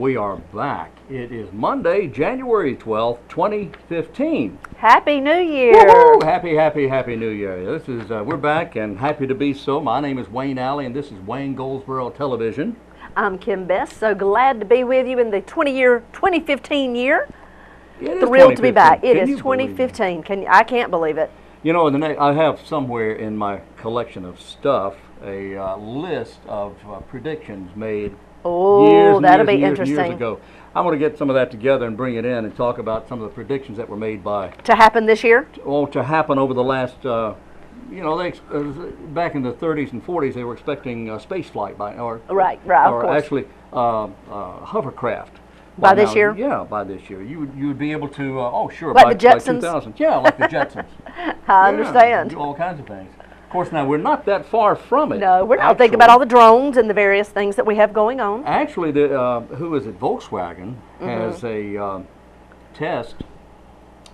we are back. It is Monday, January 12th, 2015. Happy New Year! Woohoo! Happy New Year. This is we're back and happy to be so. My name is Wayne Alley and this is Wayne Goldsboro Television. I'm Kim Best, so glad to be with you in the 2015 year. It is Thrilled to be back. It Can is you believe 2015. I can't believe it. You know, I have somewhere in my collection of stuff a list of predictions made Oh, that'll be years interesting. ago. I'm going to get some of that together and bring it in and talk about some of the predictions that were made by To happen this year? to happen over the last. You know, back in the 30s and 40s, they were expecting space flight by Right, of or course. actually hovercraft. By this year? Yeah, by this year. You would be able to, sure, Like by, the Jetsons? by 2000. Yeah, like the Jetsons. I understand. Do all kinds of things. Of course, now we're not that far from it. No, we're not thinking about all the drones and the various things that we have going on. Actually, who is it? Volkswagen has a test.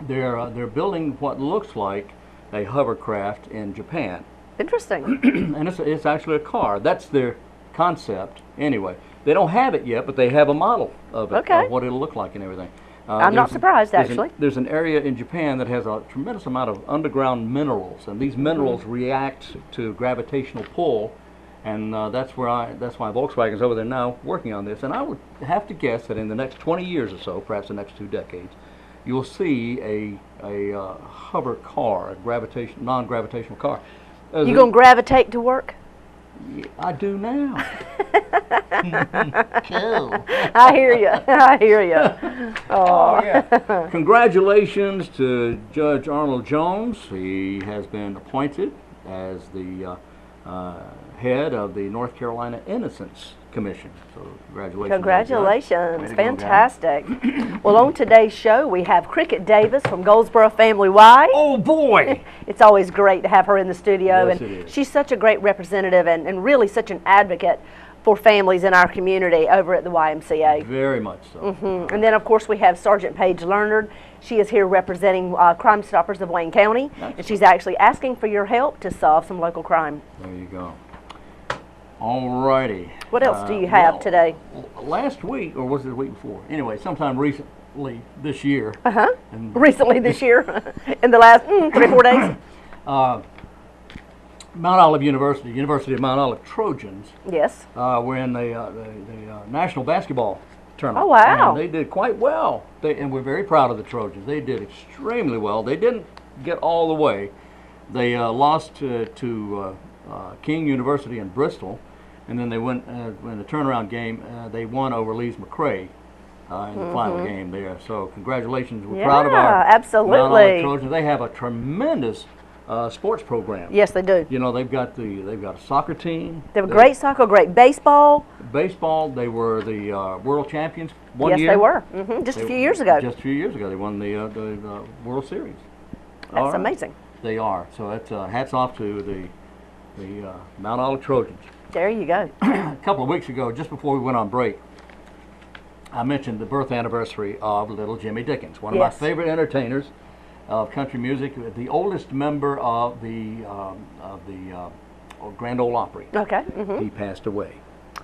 They're building what looks like a hovercraft in Japan. Interesting. And it's actually a car. That's their concept. Anyway, they don't have it yet, but they have a model of it, Okay. of what it'll look like and everything. I'm not surprised, actually. There's an area in Japan that has a tremendous amount of underground minerals, and these minerals react to gravitational pull, and that's why Volkswagen's over there now working on this. And I would have to guess that in the next 20 years or so, perhaps the next 2 decades, you'll see a hover car, a non-gravitational car. You going to gravitate to work? I do now. Cool. I hear you. I hear you. Oh, yeah. Congratulations to Judge Arnold Jones. He has been appointed as the head of the North Carolina Innocence Commission. So congratulations. Congratulations. Way to go, guy. Fantastic. Well, on today's show, we have Cricket Davis from Goldsboro Family Y. Oh, boy. It's always great to have her in the studio. Yes, and it is. She's such a great representative and really such an advocate for families in our community over at the YMCA. Very much so. And then, of course, we have Sergeant PAIGE LEARNARD. She is here representing Crime Stoppers of Wayne County, and she's actually asking for your help to solve some local crime. There you go. All righty. What else do you have today? Last week, or was it the week before? Anyway, sometime recently this year. And Recently this year, in the last 3 or 4 days? Mount Olive University of Mount Olive Trojans Yes. were in the national basketball tournament. Oh, wow. And they did quite well. And we're very proud of the Trojans. They did extremely well. They didn't get all the way. They lost to King University in Bristol, and then they went in the turnaround game. They won over Lee's McRae in the final game there. So congratulations. We're proud of our absolutely. Mount Olive Trojans. They have a tremendous sports program. Yes, they do. You know, they've got a soccer team. They have great soccer, great baseball. Baseball, they were the world champions one Yes, year. they were. Just a few years ago. Just a few years ago, they won the World Series. That's amazing. They are. So that's hats off to the Mount Olive Trojans. There you go. A couple of weeks ago, just before we went on break, I mentioned the birth anniversary of little Jimmy Dickens, one of my Yes. favorite entertainers of country music, the oldest member of the Grand Ole Opry. Okay. He passed away.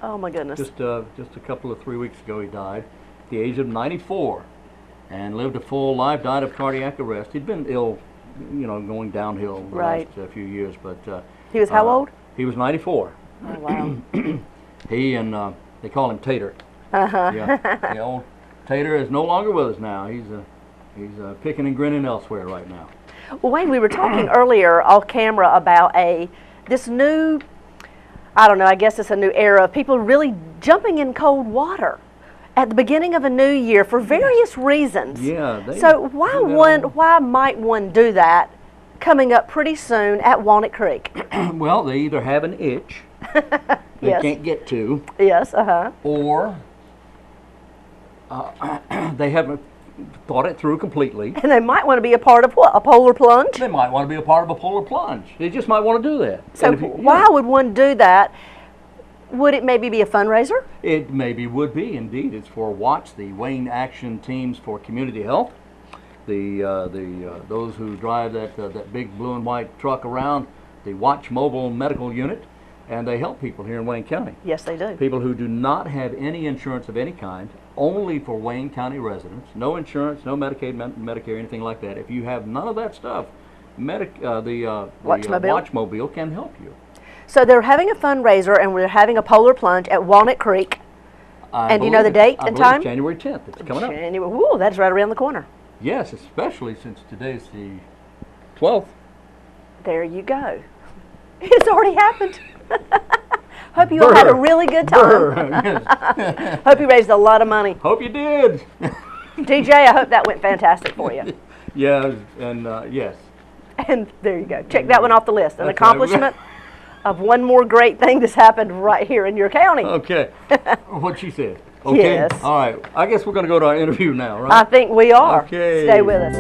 Oh, my goodness. Just a couple of 3 weeks ago, he died at the age of 94, and lived a full life. Died of cardiac arrest. He'd been ill, you know, going downhill the Right. last few years. But He was how old? He was 94. Oh, wow. He and they call him Tater. Yeah, the old Tater is no longer with us now. He's picking and grinning elsewhere right now. Well, Wayne, we were talking earlier off camera about this new, I don't know, I guess it's a new era of people really jumping in cold water at the beginning of a new year for various reasons. Yeah. So why might one do that coming up pretty soon at Walnut Creek? Well, they either have an itch they Yes. can't get to, Yes, or they haven't thought it through completely. And they might want to be a part of what? A polar plunge? They might want to be a part of a polar plunge. They just might want to do that. So And if why would one do that? Would it maybe be a fundraiser? It maybe would be, indeed. It's for WATCH, the Wayne Action Teams for Community Health. Those who drive that big blue and white truck around, the WATCH Mobile Medical Unit. and they help people here in Wayne County. Yes, they do. People who do not have any insurance of any kind, only for Wayne County residents, no insurance, no Medicaid, Medicare, anything like that. If you have none of that stuff, the Watchmobile can help you. So they're having a fundraiser, and we're having a polar plunge at Walnut Creek. And you know the date and time? It's January 10th. It's coming up. Ooh, that's right around the corner. Yes, especially since today's the 12th. There you go. It's already happened. Hope you all had a really good time. Hope you raised a lot of money. Hope you did. DJ, I hope that went fantastic for you. Yeah, and yes. And there you go. Check that one off the list. An accomplishment of one more great thing that's happened right here in your county. Okay. What she said. Okay. Yes. All right. I guess we're going to go to our interview now, right? I think we are. Okay. Stay with us.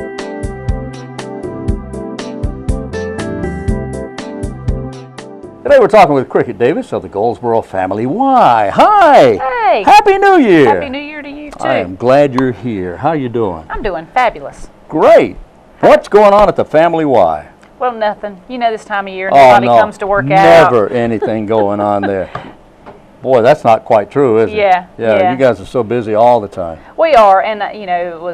Today we're talking with Cricket Davis of the Goldsboro Family Y. Hi! Hey! Happy New Year! Happy New Year to you too. I am glad you're here. How you doing? I'm doing fabulous. Great! What's going on at the Family Y? Well, nothing. You know this time of year, nobody comes to work out. Never anything going on there. Boy, that's not quite true, is it? Yeah. You guys are so busy all the time. We are, and you know,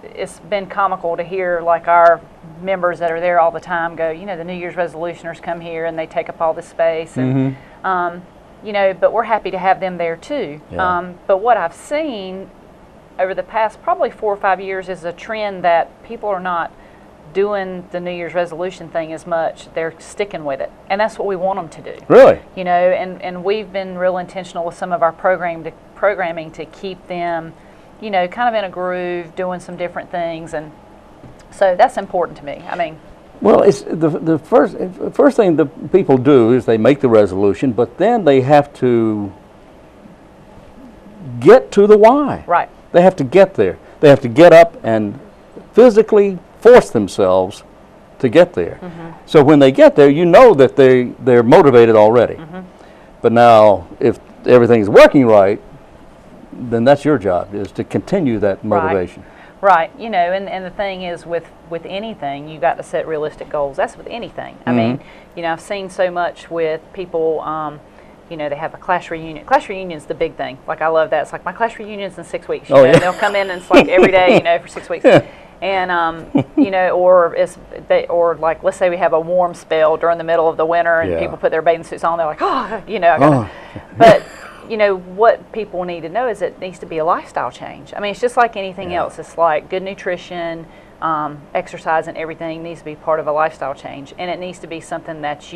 it's been comical to hear like our members that are there all the time go, you know, the New Year's resolutioners come here and they take up all this space, and you know, but we're happy to have them there too. Yeah. But what I've seen over the past probably 4 or 5 years is a trend that people are not doing the New Year's resolution thing as much. They're sticking with it, and that's what we want them to do. Really? You know, and we've been real intentional with some of our programming to keep them, you know, kind of in a groove, doing some different things, and so that's important to me. I mean, well, it's the first thing the people do is they make the resolution, but then they have to get to the why. right. They have to get there. They have to get up and physically force themselves to get there. So when they get there, you know that they're motivated already. But now, if everything's working right, then that's your job, is to continue that motivation. Right. You know, and the thing is with anything, you got to set realistic goals. That's with anything. I mean, you know, I've seen so much with people, you know, they have a class reunion. Class reunion's the big thing. Like, I love that. It's like, my class reunion's in 6 weeks. You know, they'll come in and it's like every day, you know, for 6 weeks. And, you know, or like, let's say we have a warm spell during the middle of the winter and people put their bathing suits on. They're like, oh, you know, I gotta. But, you know, what people need to know is it needs to be a lifestyle change. I mean, it's just like anything else. It's like good nutrition, exercise, and everything needs to be part of a lifestyle change. And it needs to be something that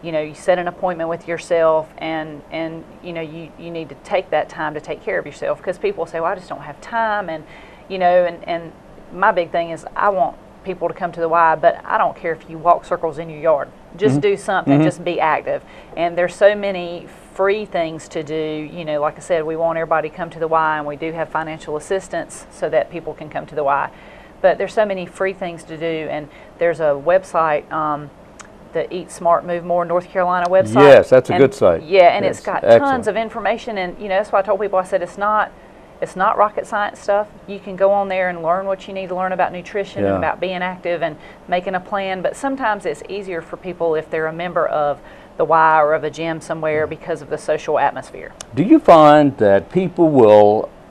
you know, you set an appointment with yourself, and you know, you need to take that time to take care of yourself, because people say, well, I just don't have time, and you know, and my big thing is I want people to come to the Y, but I don't care if you walk circles in your yard. Just do something, just be active. And there's so many free things to do. You know, like I said, we want everybody to come to the Y, and we do have financial assistance so that people can come to the Y. But there's so many free things to do, and there's a website, the Eat Smart Move More North Carolina website. Yes, that's a good site. Yeah, and it's got excellent. tons of information, and you know, that's why I told people, I said, it's not rocket science stuff. You can go on there and learn what you need to learn about nutrition and about being active and making a plan, but sometimes it's easier for people if they're a member of the Y or of a gym somewhere because of the social atmosphere. Do you find that people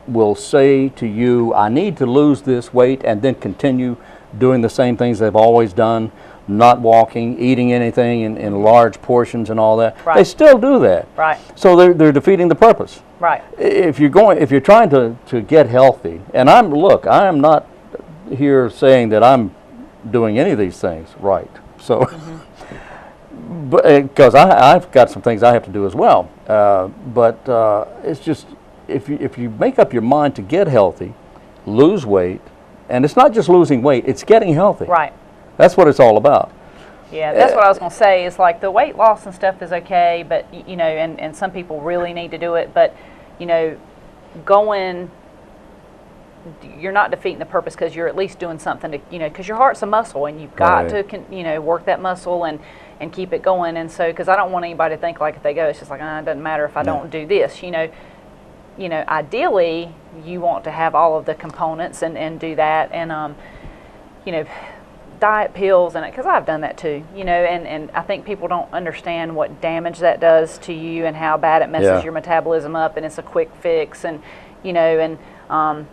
will say to you, I need to lose this weight, and then continue doing the same things they've always done? Not walking, eating anything in large portions and all that. Right. They still do that. Right. So they're defeating the purpose. Right. If you're trying to get healthy, and I am not here saying that I'm doing any of these things right. So, but because I've got some things I have to do as well. But it's just if you make up your mind to get healthy, lose weight, and it's not just losing weight; it's getting healthy. Right. That's what it's all about. Yeah, that's what I was going to say. It's like the weight loss and stuff is okay, but, you know, and some people really need to do it. But, you know, you're not defeating the purpose, because you're at least doing something to, you know, because your heart's a muscle, and you've got to, you know, work that muscle and keep it going. And so, because I don't want anybody to think like if they go, it's just like, it doesn't matter if I don't do this, you know. Ideally, you want to have all of the components and do that. And, you know, diet pills, and because I've done that too, you know, and I think people don't understand what damage that does to you and how bad it messes your metabolism up, and it's a quick fix, and you know, and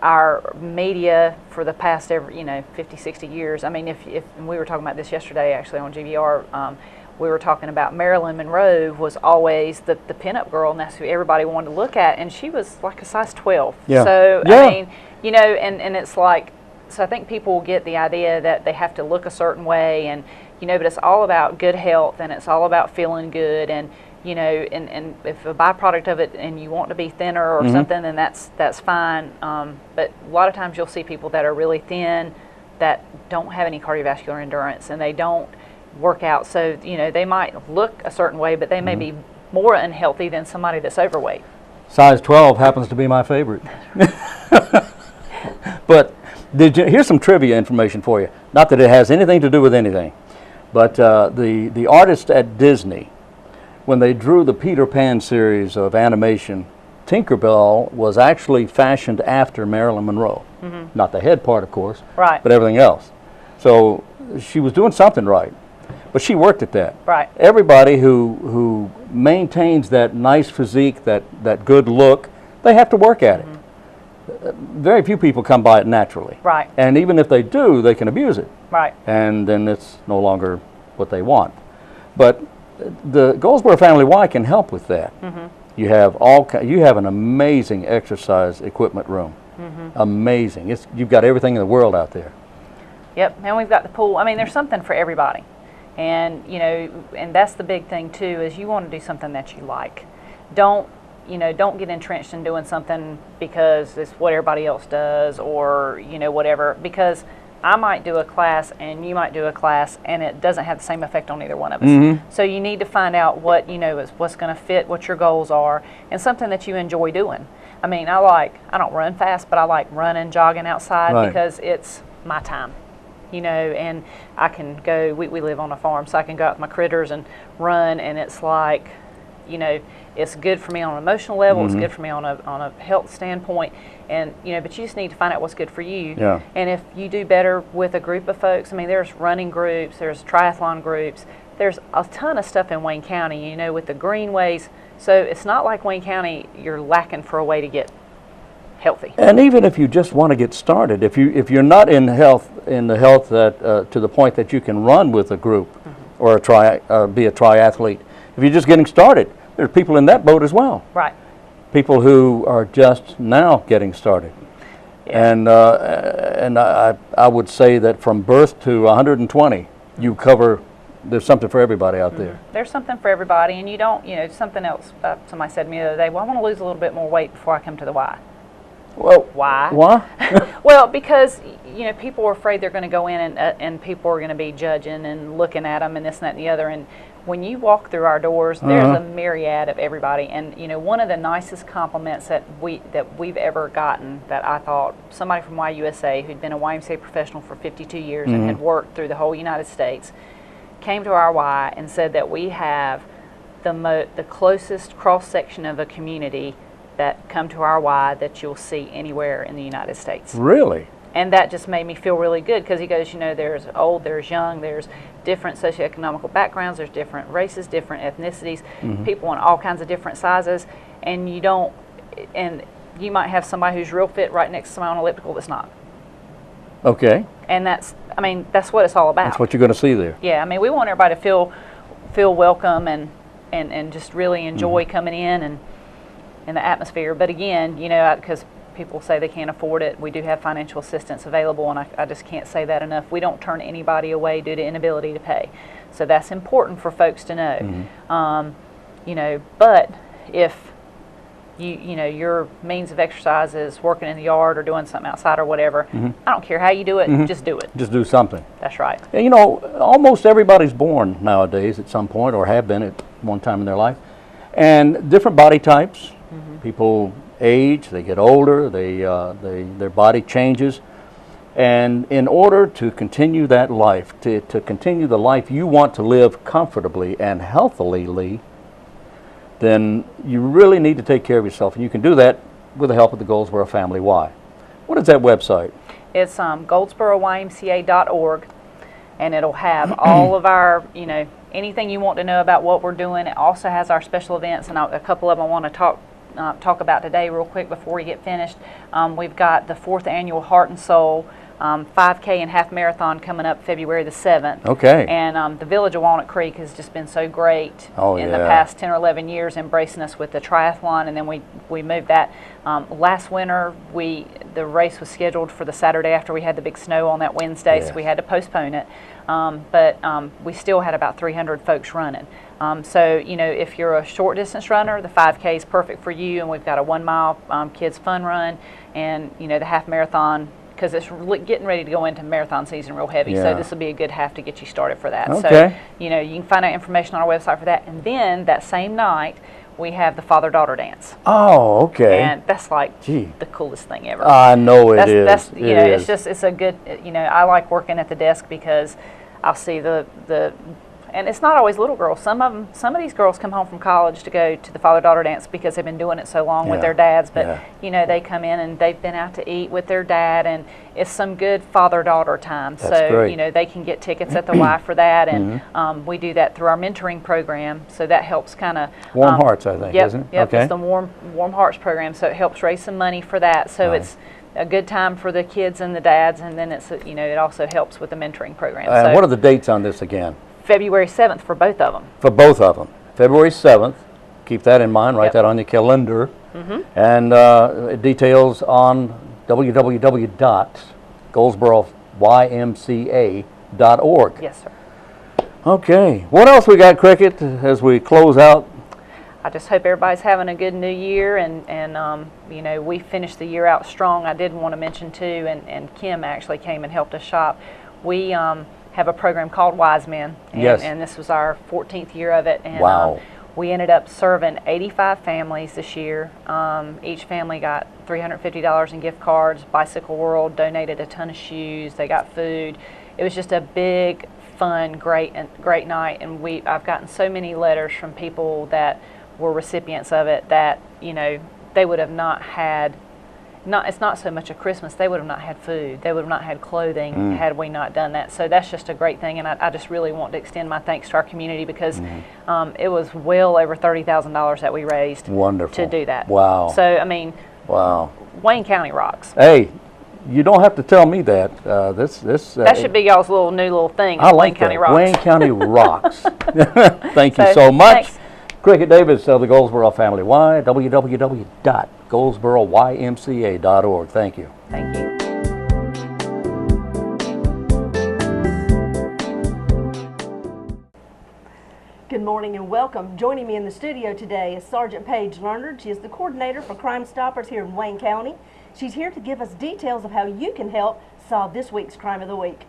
our media for the past 50, 60 years. I mean, if and we were talking about this yesterday actually on GVR. We were talking about Marilyn Monroe was always the pinup girl, and that's who everybody wanted to look at, and she was like a size 12. Yeah. So I mean, you know, and it's like, so I think people get the idea that they have to look a certain way, and you know, but it's all about good health, and it's all about feeling good, and you know, and if a byproduct of it, and you want to be thinner or something, then that's fine. But a lot of times you'll see people that are really thin that don't have any cardiovascular endurance, and they don't work out. So you know, they might look a certain way, but they may be more unhealthy than somebody that's overweight. Size 12 happens to be my favorite. But here's some trivia information for you. Not that it has anything to do with anything, but the artists at Disney, when they drew the Peter Pan series of animation, Tinkerbell was actually fashioned after Marilyn Monroe. Not the head part, of course, Right. but everything else. So she was doing something right, but she worked at that. Right. Everybody who maintains that nice physique, that good look, they have to work at it. Very few people come by it naturally. Right. And even if they do, they can abuse it. Right. And then it's no longer what they want. But the Goldsboro Family Y can help with that. You have you have an amazing exercise equipment room. Amazing. You've got everything in the world out there. Yep, and we've got the pool. I mean, there's something for everybody. And, you know, and that's the big thing too, is you want to do something that you like. Don't get entrenched in doing something because it's what everybody else does, or, you know, whatever, because I might do a class and you might do a class and it doesn't have the same effect on either one of us. So you need to find out what, you know, is what's going to fit what your goals are, and something that you enjoy doing. I mean, I don't run fast, but I like running, jogging outside because it's my time. You know, and I can go, we live on a farm, so I can go out with my critters and run, and it's like, you know, it's good for me on an emotional level, it's good for me on a health standpoint, and, you know, but you just need to find out what's good for you. Yeah. And if you do better with a group of folks, I mean, there's running groups, there's triathlon groups, there's a ton of stuff in Wayne County, you know, with the greenways, so it's not like Wayne County, you're lacking for a way to get healthy. And even if you just want to get started, if you're not in the health that to the point that you can run with a group or be a triathlete, if you're just getting started, there's people in that boat as well. Right. People who are just now getting started. Yeah. And I would say that from birth to 120, you cover. There's something for everybody out there. There's something for everybody, and you don't, you know, something else. Somebody said to me the other day, well, I want to lose a little bit more weight before I come to the Y. Well, why? Why? Well, because, you know, people are afraid they're going to go in and people are going to be judging and looking at them and this and that and the other. And when you walk through our doors, there's a myriad of everybody. And, you know, one of the nicest compliments that we've ever gotten, that I thought, somebody from YUSA who'd been a YMCA professional for 52 years and had worked through the whole United States, came to our Y and said that we have the closest cross-section of a community that come to our Y that you'll see anywhere in the United States. Really? And that just made me feel really good, because he goes, you know, there's old, there's young, there's different socioeconomical backgrounds, there's different races, different ethnicities, people in all kinds of different sizes, and you might have somebody who's real fit right next to somebody on elliptical that's not. Okay. And that's what it's all about. That's what you're going to see there. Yeah, I mean, we want everybody to feel welcome and just really enjoy coming in and the atmosphere. But again, you know, because people say they can't afford it, we do have financial assistance available, and I just can't say that enough. We don't turn anybody away due to inability to pay. So that's important for folks to know. You know, but if you know, your means of exercise is working in the yard or doing something outside or whatever, I don't care how you do it, just do it. Just do something. That's right. And, you know, almost everybody's born nowadays at some point, or have been at one time in their life. And different body types. People age, they get older, their body changes. And in order to continue that life, to continue the life you want to live comfortably and healthily, then you really need to take care of yourself. And you can do that with the help of the Goldsboro Family Y. What is that website? It's goldsboroymca.org. and it'll have all of our, you know, anything you want to know about what we're doing. It also has our special events, and a couple of them I want to talk about today real quick before we get finished. We've got the 4th annual Heart and Soul 5K and half marathon coming up February the 7th. Okay. And the Village of Walnut Creek has just been so great in the past 10 or 11 years, embracing us with the triathlon, and then we moved that. Last winter, the race was scheduled for the Saturday after we had the big snow on that Wednesday, so we had to postpone it. But we still had about 300 folks running. So, you know, if you're a short distance runner, the 5K is perfect for you, and we've got a 1 mile kids fun run, and, you know, the half marathon, because it's getting ready to go into marathon season real heavy, so this will be a good half to get you started for that. Okay. So, you know, you can find out information on our website for that, and then that same night, we have the father-daughter dance. Oh, okay. And that's like the coolest thing ever. I know it is. That's you know, it's a good, you know, I like working at the desk because I'll see and it's not always little girls. Some of these girls come home from college to go to the father-daughter dance because they've been doing it so long with their dads. But you know, they come in and they've been out to eat with their dad, and it's some good father-daughter time. That's great. You know, they can get tickets at the Y for that, and we do that through our mentoring program. So that helps kind of Warm Hearts, I think, isn't it? Yep, Okay. it's the Warm Hearts program. So it helps raise some money for that. So it's a good time for the kids and the dads, and then it's, you know, it also helps with the mentoring program. So what are the dates on this again? February 7th for both of them. For both of them. February 7th. Keep that in mind. Write that on your calendar. And details on www.goldsboroYMCA.org. Yes, sir. Okay. What else we got, Cricket, as we close out? I just hope everybody's having a good new year, and you know, we finished the year out strong. I did want to mention too, and Kim actually came and helped us shop. We have a program called Wise Men, and this was our 14th year of it, and we ended up serving 85 families this year. Each family got $350 in gift cards. Bicycle World donated a ton of shoes. They got food. It was just a big, fun, great night, and I've gotten so many letters from people that were recipients of it that, you know, they would have not had. It's not so much a Christmas, they would have not had food, they would have not had clothing had we not done that. So that's just a great thing, and I just really want to extend my thanks to our community because it was well over $30,000 that we raised to do that. Wow. So, I mean, Wayne County rocks. Hey, you don't have to tell me that. That should be y'all's new little thing. I like Wayne County that. rocks. Wayne County rocks. Thank you so much. Thanks. Cricket Davis of the Goldsboro Family. Why? www.goldsboroYMCA.org. Thank you. Thank you. Good morning and welcome. Joining me in the studio today is Sergeant Paige Learnard. She is the coordinator for Crime Stoppers here in Wayne County. She's here to give us details of how you can help solve this week's Crime of the Week.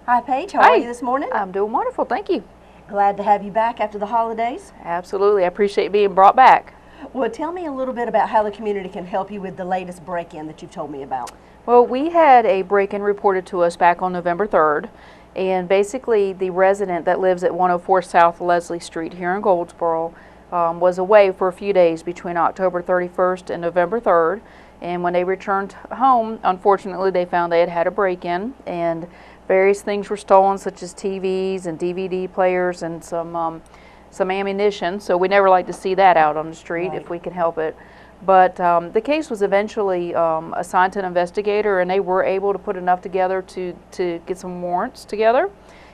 Hi Paige, how are you this morning? I'm doing wonderful, thank you. Glad to have you back after the holidays. Absolutely, I appreciate being brought back. Well, tell me a little bit about how the community can help you with the latest break-in that you've told me about. Well, we had a break-in reported to us back on November 3rd, and basically the resident that lives at 104 South Leslie Street here in Goldsboro was away for a few days between October 31st and November 3rd, and when they returned home, unfortunately they found they had had a break-in, and various things were stolen, such as TVs and DVD players and some ammunition. So we never like to see that out on the street if we can help it. But the case was eventually assigned to an investigator, and they were able to put enough together to get some warrants together.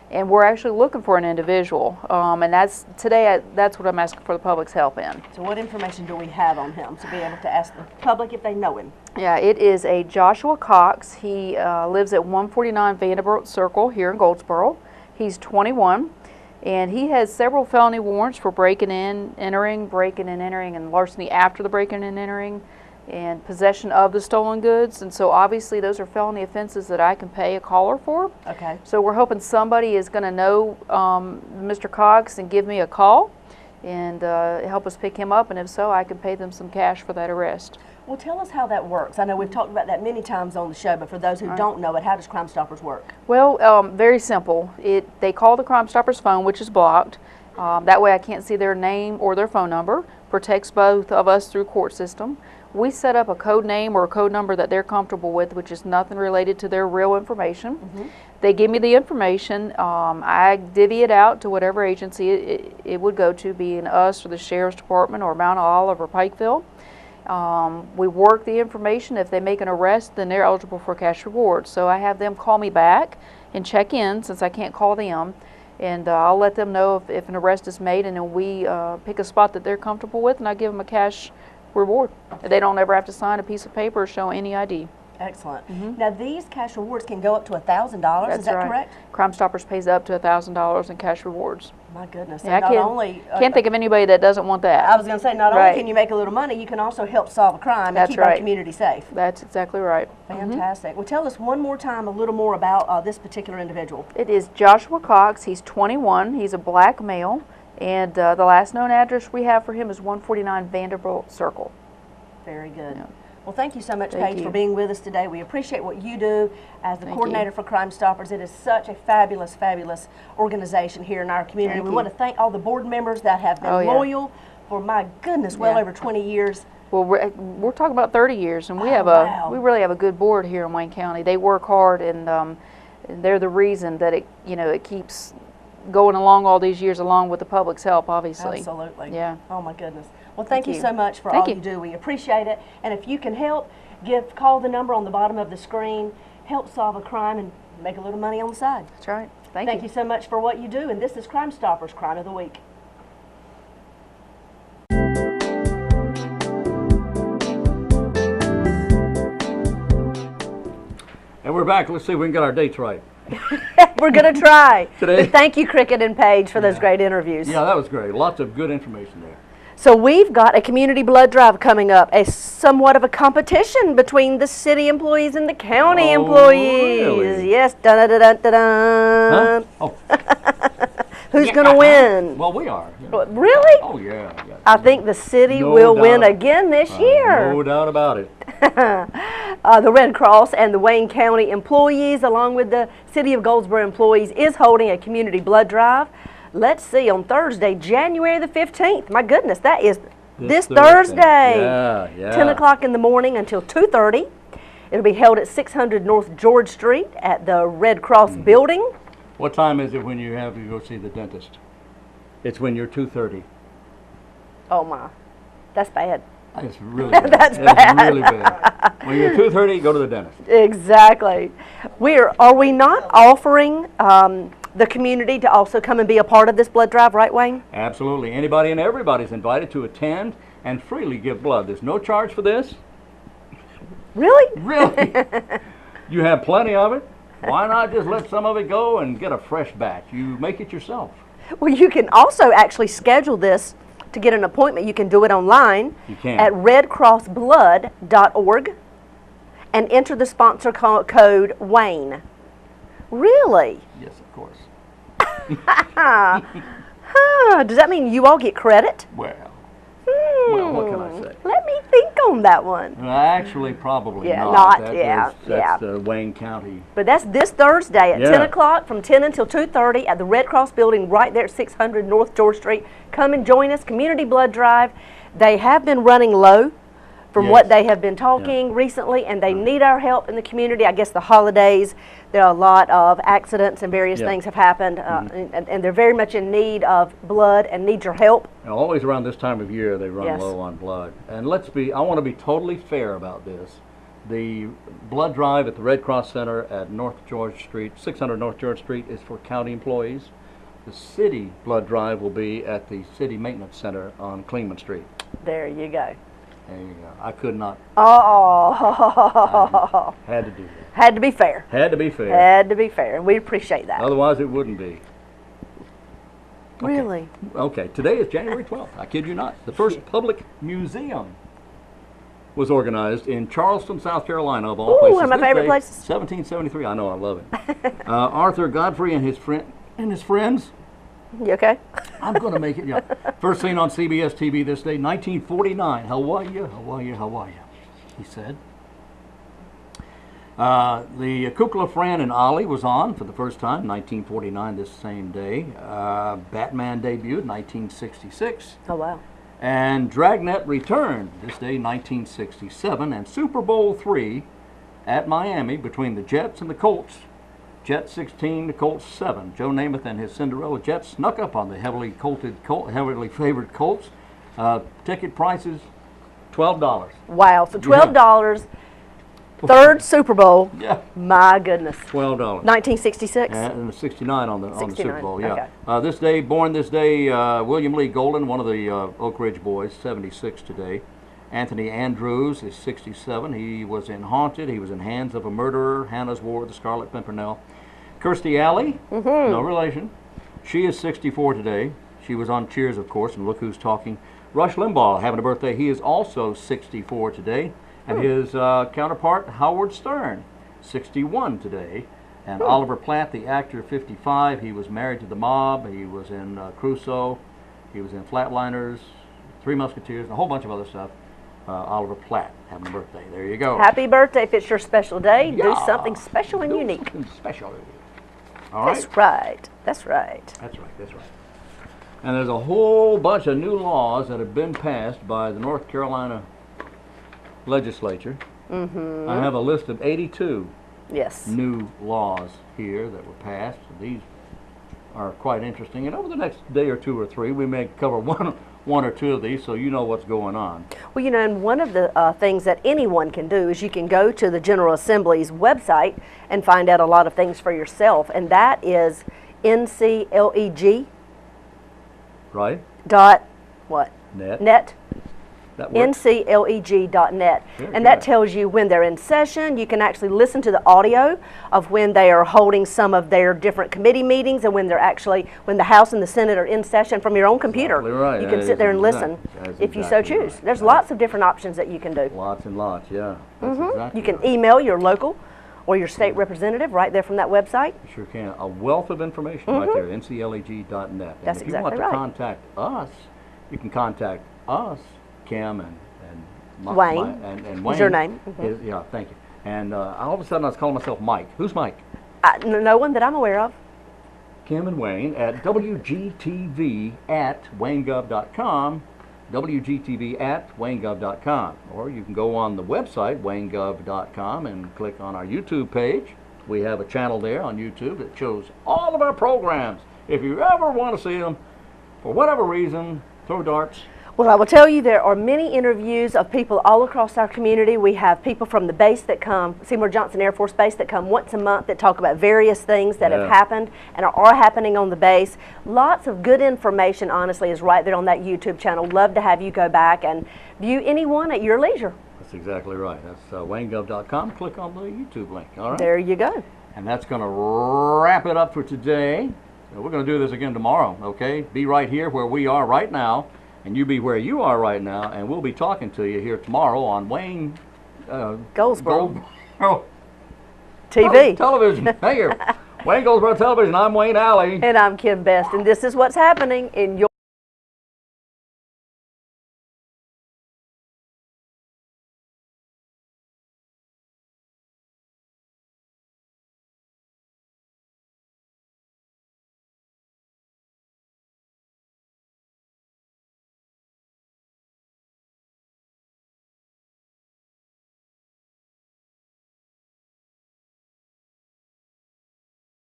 And we're actually looking for an individual, and that's what I'm asking for the public's help in. So what information do we have on him to be able to ask the public if they know him? Yeah, it is a Joshua Cox. He lives at 149 Vanderbilt Circle here in Goldsboro. He's 21, and he has several felony warrants for breaking and entering, and larceny after the breaking and entering, and possession of the stolen goods. And so obviously those are felony offenses that I can pay a caller for. Okay. So we're hoping somebody is going to know Mr. Cox and give me a call and help us pick him up, and if so, I can pay them some cash for that arrest. Well, tell us how that works. I know we've talked about that many times on the show, but for those who don't know it, how does Crime Stoppers work? Well, very simple. They call the Crime Stoppers phone, which is blocked. That way I can't see their name or their phone number. Protects both of us through court system. We set up a code name or a code number that they're comfortable with, which is nothing related to their real information. They give me the information. I divvy it out to whatever agency it would go to, being us or the Sheriff's Department or Mount Olive or Pikeville. We work the information. If they make an arrest, then they're eligible for cash rewards. So I have them call me back and check in, since I can't call them. And I'll let them know if an arrest is made, and then we pick a spot that they're comfortable with, and I give them a cash reward. They don't ever have to sign a piece of paper or show any ID. Excellent. Now these cash rewards can go up to $1,000. Is that correct? Crime Stoppers pays up to $1,000 in cash rewards. My goodness. Yeah, I can't think of anybody that doesn't want that. I was going to say, not only can you make a little money, you can also help solve a crime and keep our community safe. That's exactly right. Fantastic. Well, tell us one more time a little more about this particular individual. It is Joshua Cox. He's 21. He's a black male. And the last known address we have for him is 149 Vanderbilt Circle. Very good. Yeah. Well, thank you so much, Paige, for being with us today. We appreciate what you do as the coordinator for Crime Stoppers. It is such a fabulous, fabulous organization here in our community. We want to thank all the board members that have been loyal for, my goodness, well over 20 years. Well, we're talking about 30 years, and we we really have a good board here in Wayne County. They work hard, and they're the reason that it keeps going along all these years, along with the public's help, obviously. Absolutely. Yeah. Oh my goodness. Well, thank you so much for all you do. We appreciate it. And if you can help, call the number on the bottom of the screen. Help solve a crime and make a little money on the side. That's right. Thank you so much for what you do. And this is Crime Stoppers Crime of the Week. And we're back. Let's see if we can get our dates right. We're going to try. Today. But thank you, Cricket and Paige, for those great interviews. Yeah, that was great. Lots of good information there. So we've got a community blood drive coming up, somewhat of a competition between the city employees and the county employees. Really? Yes, dun dun dun dun dun. Huh? Oh. Who's going to win? Well, we are. Yeah. Really? Oh, yeah. I think the city will win again this year. No doubt about it. The Red Cross and the Wayne County employees, along with the City of Goldsboro employees, is holding a community blood drive. Let's see, on Thursday, January the 15th. My goodness, that is this Thursday. Yeah. 10 o'clock in the morning until 2:30. It'll be held at 600 North George Street at the Red Cross building. What time is it when you have to go see the dentist? It's when you're 2:30. Oh my, that's bad. It's really bad. That's bad. It's really bad. When you're 2:30, go to the dentist. Exactly. Are we not offering the community to also come and be a part of this blood drive, right, Wayne? Absolutely. Anybody and everybody's invited to attend and freely give blood. There's no charge for this. Really? Really? You have plenty of it. Why not just let some of it go and get a fresh batch? You make it yourself. Well, you can also actually schedule this to get an appointment. You can do it online at redcrossblood.org and enter the sponsor code WAYNE. Really? Yes, of course. Does that mean you all get credit? Well, what can I say? Let me think on that one. Actually, probably Yeah, not. not. That's Wayne County. But that's this Thursday at 10 o'clock from 10 until 2:30 at the Red Cross building right there at 600 North George Street. Come and join us. Community blood drive. They have been running low from what they have been talking recently, and they need our help in the community. I guess the holidays, there are a lot of accidents and various things have happened, and they're very much in need of blood and need your help. And always around this time of year, they run low on blood. And I want to be totally fair about this. The blood drive at the Red Cross Center at North George Street, 600 North George Street, is for county employees. The city blood drive will be at the City Maintenance Center on Clingman Street. There you go. There you go. I could not. Oh. Had to do that. Had to be fair. Had to be fair. Had to be fair, and we appreciate that. Otherwise, it wouldn't be. Okay. Really? Okay. Today is January 12th. I kid you not. The first public museum was organized in Charleston, South Carolina, of all places. One of my favorite places. 1773. I know. I love it. Arthur Godfrey and his friends. You okay? I'm going to make it, yeah. First seen on CBS TV this day, 1949. How are you? How are you? How are you? He said. The Kukla, Fran, and Ollie was on for the first time, 1949, this same day. Batman debuted, 1966. Oh, wow. And Dragnet returned this day, 1967, and Super Bowl III at Miami between the Jets and the Colts. Jets 16, the Colts 7. Joe Namath and his Cinderella Jets snuck up on the heavily favored Colts. Ticket prices, $12. Wow, so $12, third Super Bowl. Yeah, My goodness. $12. 1966. And 69 on the Super 69, Bowl, yeah. okay. Born this day, William Lee Golden, one of the Oak Ridge boys, 76 today. Anthony Andrews is 67. He was in Haunted. He was in Hands of a Murderer, Hannah's War, The Scarlet Pimpernel. Kirstie Alley, no relation. She is 64 today. She was on Cheers, of course, and Look Who's Talking. Rush Limbaugh having a birthday. He is also 64 today. And his counterpart, Howard Stern, 61 today. And Oliver Platt, the actor, 55. He was married to the mob. He was in Crusoe. He was in Flatliners, Three Musketeers, and a whole bunch of other stuff. Oliver Platt having a birthday. There you go. Happy birthday. If it's your special day, do Yeah. something special and unique. Something special. All right. That's right. That's right. That's right. That's right. And there's a whole bunch of new laws that have been passed by the North Carolina legislature. I have a list of 82 Yes. new laws here that were passed. These are quite interesting. And over the next day or two or three, we may cover one or two of these so you know what's going on. Well, you know, and one of the things that anyone can do is you can go to the General Assembly's website and find out a lot of things for yourself, and that is NCLEG Right? dot what? Net. That works. ncleg.net, Very and that good. tells you when they're in session. You can actually listen to the audio of when they are holding some of their different committee meetings and when the House and the Senate are in session from your own computer. Exactly right. You can That sit is there and listen that's if you so exactly choose. right. There's Right. lots of different options that you can do. Lots and lots, yeah. That's exactly You can right. email your local or your state representative right there from that website. You sure can. A wealth of information right there, ncleg.net. That's and if you want exactly to right. contact us, you can contact us, Kim and Wayne. and Is Wayne. your name. Yeah, thank you. And all of a sudden I was calling myself Mike. Who's Mike? No one that I'm aware of. Kim and Wayne at WGTV at WayneGov.com, WGTV at WayneGov.com. Or you can go on the website, WayneGov.com, and click on our YouTube page. We have a channel there on YouTube that shows all of our programs. If you ever want to see them, for whatever reason, throw darts. Well, I will tell you there are many interviews of people all across our community. We have people from the base that come, Seymour Johnson Air Force Base, that come once a month that talk about various things that have happened and are happening on the base. Lots of good information, honestly, is right there on that YouTube channel. Love to have you go back and view any one at your leisure. That's exactly right. That's WayneGov.com. Click on the YouTube link. All right. There you go. And that's going to wrap it up for today. We're going to do this again tomorrow, okay? Be right here where we are right now, and you be where you are right now, and we'll be talking to you here tomorrow on Wayne Goldsboro Oh, TV. television. Hey here. Wayne Goldsboro Television. I'm Wayne Alley. And I'm Kim Best, and this is what's happening in your